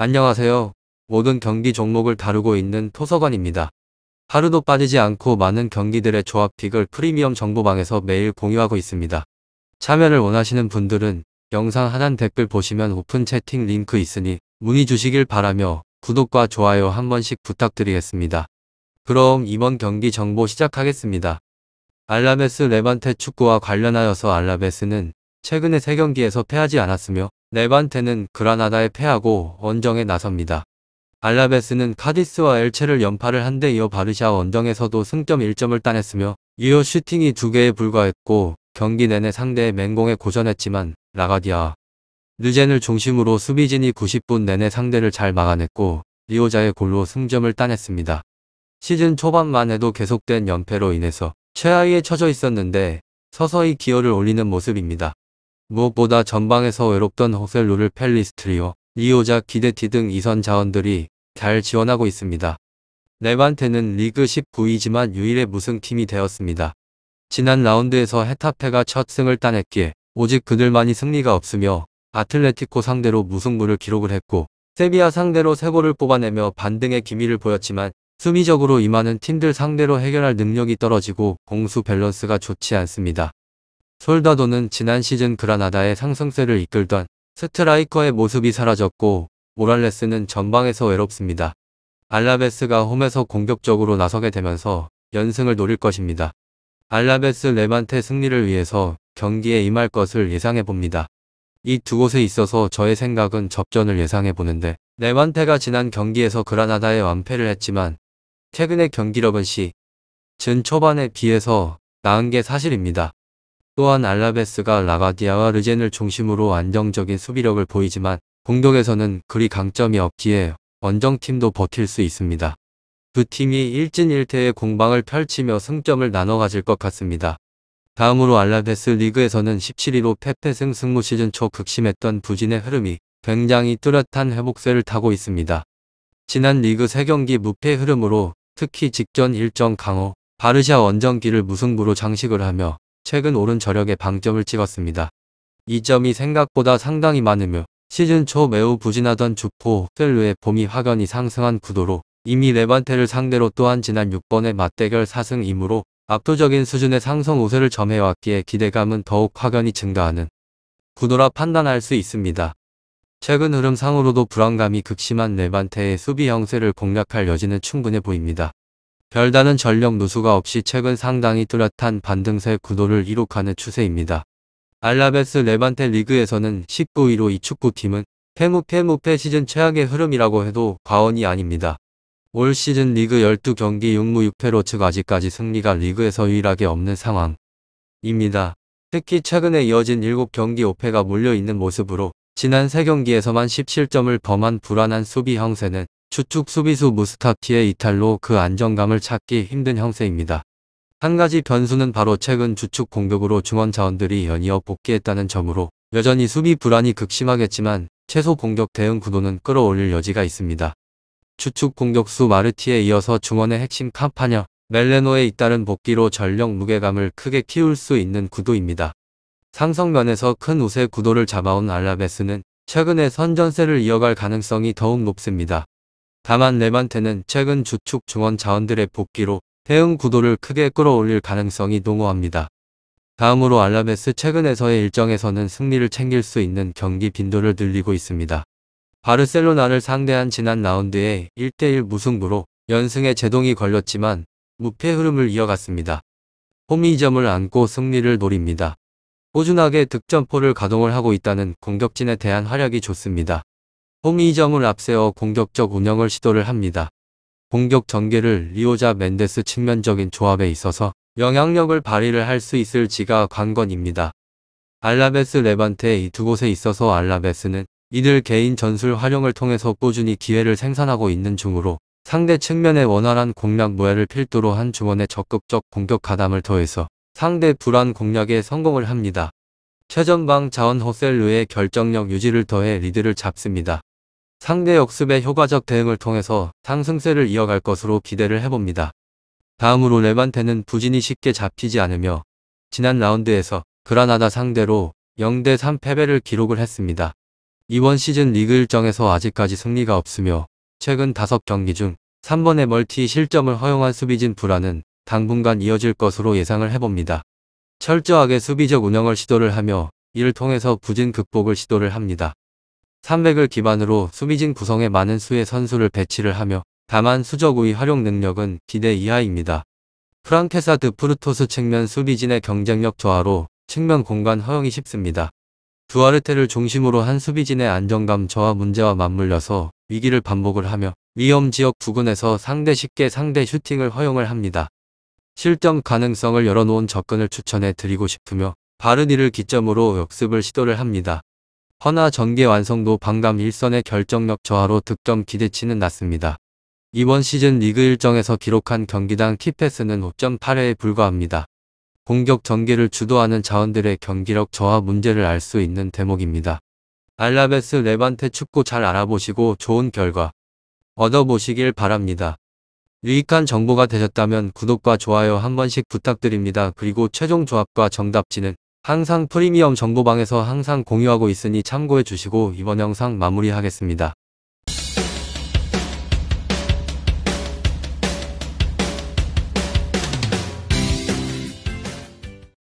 안녕하세요. 모든 경기 종목을 다루고 있는 토서관입니다. 하루도 빠지지 않고 많은 경기들의 조합픽을 프리미엄 정보방에서 매일 공유하고 있습니다. 참여를 원하시는 분들은 영상 하단 댓글 보시면 오픈 채팅 링크 있으니 문의 주시길 바라며 구독과 좋아요 한 번씩 부탁드리겠습니다. 그럼 이번 경기 정보 시작하겠습니다. 알라베스 레반테 축구와 관련하여서 알라베스는 최근에 3경기에서 패하지 않았으며 레반테는 그라나다에 패하고 원정에 나섭니다. 알라베스는 카디스와 엘체를 연파를 한 데 이어 바르샤 원정에서도 승점 1점을 따냈으며 유효 슈팅이 2개에 불과했고 경기 내내 상대의 맹공에 고전했지만 라가디아, 르젠을 중심으로 수비진이 90분 내내 상대를 잘 막아냈고 리오자의 골로 승점을 따냈습니다. 시즌 초반만 해도 계속된 연패로 인해서 최하위에 처져 있었는데 서서히 기어를 올리는 모습입니다. 무엇보다 전방에서 외롭던 호셀루를 펠리스트리오, 리오자, 기데티 등 이선 자원들이 잘 지원하고 있습니다. 레반테는 리그 19위지만 유일의 무승팀이 되었습니다. 지난 라운드에서 헤타페가 첫 승을 따냈기에 오직 그들만이 승리가 없으며 아틀레티코 상대로 무승부를 기록을 했고 세비야 상대로 3골을 뽑아내며 반등의 기미를 보였지만 수비적으로 임하는 팀들 상대로 해결할 능력이 떨어지고 공수 밸런스가 좋지 않습니다. 솔다도는 지난 시즌 그라나다의 상승세를 이끌던 스트라이커의 모습이 사라졌고 모랄레스는 전방에서 외롭습니다. 알라베스가 홈에서 공격적으로 나서게 되면서 연승을 노릴 것입니다. 알라베스 레반테 승리를 위해서 경기에 임할 것을 예상해봅니다. 이 두 곳에 있어서 저의 생각은 접전을 예상해보는데 레반테가 지난 경기에서 그라나다에 완패를 했지만 최근의 경기력은 시즌 초반에 비해서 나은 게 사실입니다. 또한 알라베스가 라가디아와 르젠을 중심으로 안정적인 수비력을 보이지만 공격에서는 그리 강점이 없기에 원정팀도 버틸 수 있습니다. 두 팀이 1진 1퇴의 공방을 펼치며 승점을 나눠 가질 것 같습니다. 다음으로 알라베스 리그에서는 17위로 패패승 승무 시즌 초 극심했던 부진의 흐름이 굉장히 뚜렷한 회복세를 타고 있습니다. 지난 리그 3경기 무패 흐름으로 특히 직전 일정 강호, 바르샤 원정기를 무승부로 장식을 하며 최근 오른 저력에 방점을 찍었습니다. 이 점이 생각보다 상당히 많으며 시즌 초 매우 부진하던 주포 호셀루의 봄이 확연히 상승한 구도로 이미 레반테를 상대로 또한 지난 6번의 맞대결 4승 2무로 압도적인 수준의 상승 우세를 점해왔기에 기대감은 더욱 확연히 증가하는 구도라 판단할 수 있습니다. 최근 흐름상으로도 불안감이 극심한 레반테의 수비 형세를 공략할 여지는 충분해 보입니다. 별다른 전력 누수가 없이 최근 상당히 뚜렷한 반등세 구도를 이룩하는 추세입니다. 알라베스 레반테 리그에서는 19위로 이 축구팀은 패무패 시즌 최악의 흐름이라고 해도 과언이 아닙니다. 올 시즌 리그 12경기 6무 6패로 즉 아직까지 승리가 리그에서 유일하게 없는 상황입니다. 특히 최근에 이어진 7경기 5패가 몰려있는 모습으로 지난 3경기에서만 17점을 범한 불안한 수비 형세는 주축 수비수 무스타티의 이탈로 그 안정감을 찾기 힘든 형세입니다. 한 가지 변수는 바로 최근 주축 공격으로 중원 자원들이 연이어 복귀했다는 점으로 여전히 수비 불안이 극심하겠지만 최소 공격 대응 구도는 끌어올릴 여지가 있습니다. 주축 공격수 마르티에 이어서 중원의 핵심 캄파녀, 멜레노에 잇따른 복귀로 전력 무게감을 크게 키울 수 있는 구도입니다. 상성면에서 큰 우세 구도를 잡아온 알라베스는 최근에 선전세를 이어갈 가능성이 더욱 높습니다. 다만 레반테는 최근 주축 중원 자원들의 복귀로 대응 구도를 크게 끌어올릴 가능성이 농후합니다. 다음으로 알라베스 최근에서의 일정에서는 승리를 챙길 수 있는 경기 빈도를 늘리고 있습니다. 바르셀로나를 상대한 지난 라운드에 1대1 무승부로 연승에 제동이 걸렸지만 무패 흐름을 이어갔습니다. 홈 2점을 안고 승리를 노립니다. 꾸준하게 득점포를 가동을 하고 있다는 공격진에 대한 활약이 좋습니다. 홈 2점을 앞세워 공격적 운영을 시도를 합니다. 공격 전개를 리오자 멘데스 측면적인 조합에 있어서 영향력을 발휘를 할 수 있을지가 관건입니다. 알라베스 레반테 이 두 곳에 있어서 알라베스는 이들 개인 전술 활용을 통해서 꾸준히 기회를 생산하고 있는 중으로 상대 측면의 원활한 공략 모야를 필두로 한 중원의 적극적 공격 가담을 더해서 상대 불안 공략에 성공을 합니다. 최전방 자원 호셀루의 결정력 유지를 더해 리드를 잡습니다. 상대 역습의 효과적 대응을 통해서 상승세를 이어갈 것으로 기대를 해봅니다. 다음으로 레반테는 부진이 쉽게 잡히지 않으며 지난 라운드에서 그라나다 상대로 0대3 패배를 기록을 했습니다. 이번 시즌 리그 일정에서 아직까지 승리가 없으며 최근 5경기 중 3번의 멀티 실점을 허용한 수비진 불안은 당분간 이어질 것으로 예상을 해봅니다. 철저하게 수비적 운영을 시도를 하며 이를 통해서 부진 극복을 시도를 합니다. 300을 기반으로 수비진 구성에 많은 수의 선수를 배치를 하며 다만 수적 우위 활용 능력은 기대 이하입니다. 프랑케사 드 프루토스 측면 수비진의 경쟁력 저하로 측면 공간 허용이 쉽습니다. 두아르테를 중심으로 한 수비진의 안정감 저하 문제와 맞물려서 위기를 반복을 하며 위험 지역 부근에서 쉽게 상대 슈팅을 허용을 합니다. 실점 가능성을 열어놓은 접근을 추천해 드리고 싶으며 바르디를 기점으로 역습을 시도를 합니다. 허나 전개 완성도 반감 일선의 결정력 저하로 득점 기대치는 낮습니다. 이번 시즌 리그 일정에서 기록한 경기당 키패스는 5.8회에 불과합니다. 공격 전개를 주도하는 자원들의 경기력 저하 문제를 알 수 있는 대목입니다. 알라베스 레반테 축구 잘 알아보시고 좋은 결과 얻어보시길 바랍니다. 유익한 정보가 되셨다면 구독과 좋아요 한 번씩 부탁드립니다. 그리고 최종 조합과 정답지는 항상 프리미엄 정보방에서 항상 공유하고 있으니 참고해 주시고 이번 영상 마무리하겠습니다.